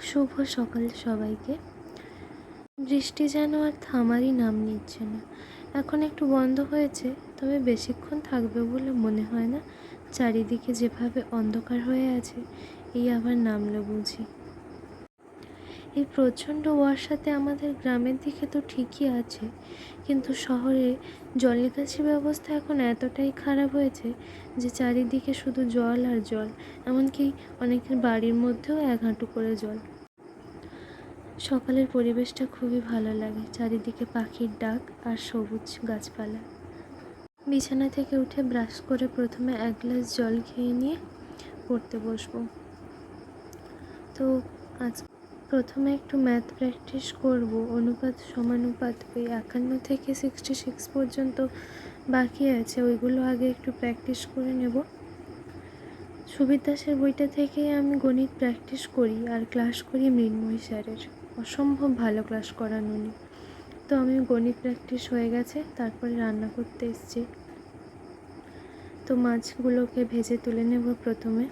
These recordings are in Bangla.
শুভ সকাল সবাইকে। বৃষ্টি যেন আর থামারই নাম নিচ্ছে না। এখন একটু বন্ধ হয়েছে, তবে বেশিক্ষণ থাকবে বলে মনে হয় না। চারিদিকে যেভাবে অন্ধকার হয়ে আছে, এই আবার নামলো বুঝি। এই প্রচণ্ড বর্ষাতে আমাদের গ্রামের দিকে তো ঠিকই আছে, কিন্তু শহরে জলনিকাশি ব্যবস্থা এখন এতটাই খারাপ হয়েছে যে চারিদিকে শুধু জল আর জল। এমনকি অনেকের বাড়ির মধ্যেও 1 হাঁটু করে জল। সকালের পরিবেশটা খুবই ভালো লাগে, চারিদিকে পাখির ডাক আর সবুজ গাছপালা। বিছানা থেকে উঠে ব্রাশ করে প্রথমে 1 গ্লাস জল খেয়ে নিয়ে পড়তে বসবো। তো আজ প্রথমে একটু ম্যাথ প্র্যাকটিস করব। অনুপাত সমানুপাত ওই 51 থেকে 66 পর্যন্ত বাকি আছে, ওইগুলো আগে একটু প্র্যাকটিস করে নেব। সুবীর দাসের বইটা থেকেই আমি গণিত প্র্যাকটিস করি আর ক্লাস করি মৃন্ময়ী স্যারের। অসম্ভব ভালো ক্লাস করান উনি। তো আমি গণিত প্র্যাকটিস হয়ে গেছে, তারপরে রান্না করতে এসেছি। তো মাছগুলোকে ভেজে তুলে নেব প্রথমে।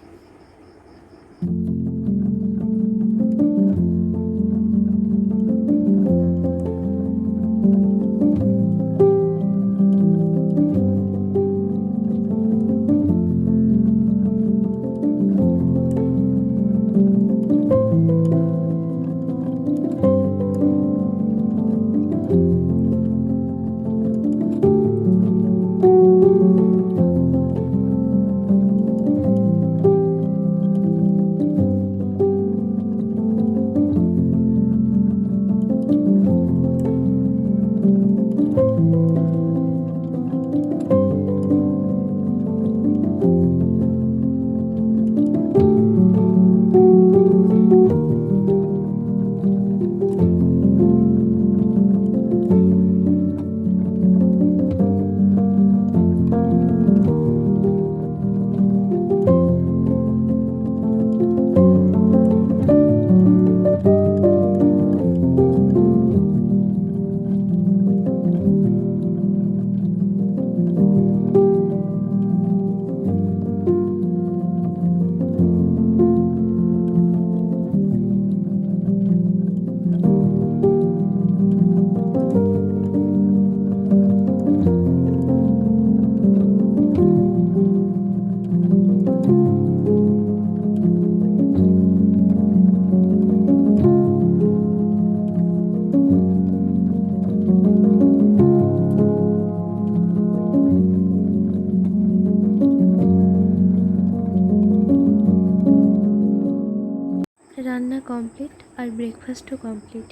রান্না কমপ্লিট আর ব্রেকফাস্টও কমপ্লিট।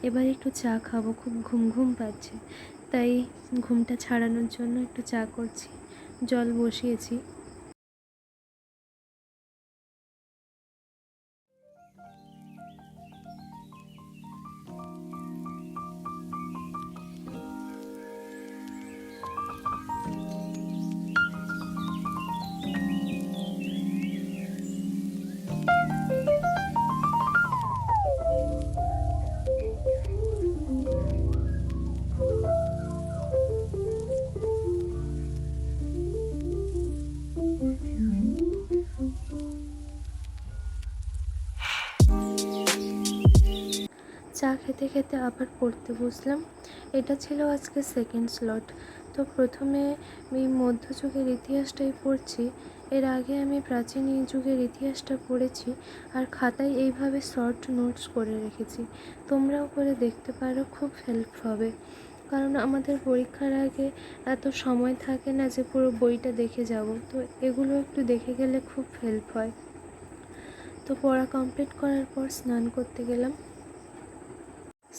এবার একটু চা খাবো, খুব ঘুম পাচ্ছে, তাই ঘুমটা ছাড়ানোর জন্য একটু চা করছি। জল বসিয়েছি। চা খেতে খেতে আবার পড়তে বসলাম। এটা ছিল আজকে সেকেন্ড স্লট। তো প্রথমে আমি মধ্যযুগের ইতিহাসটাই পড়ছি। এর আগে আমি প্রাচীন যুগের ইতিহাসটা পড়েছি আর খাতায় এইভাবে শর্ট নোটস করে রেখেছি। তোমরাও করে দেখতে পারো, খুব হেল্প হবে। কারণ আমাদের পরীক্ষার আগে এত সময় থাকে না যে পুরো বইটা দেখে যাব, তো এগুলো একটু দেখে গেলে খুব হেল্প হয়। তো পড়া কমপ্লিট করার পর স্নান করতে গেলাম।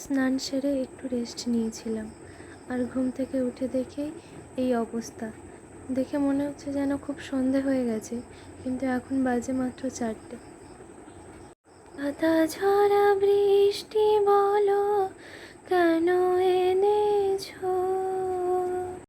স্নান সেরে একটু রেস্ট নিয়েছিলাম, আর ঘুম থেকে উঠে দেখেই এই অবস্থা। দেখে মনে হচ্ছে যেন খুব সন্ধে হয়ে গেছে, কিন্তু এখন বাজে মাত্র 4টে। পাতা ঝরা বৃষ্টি বলো কেন এনেছো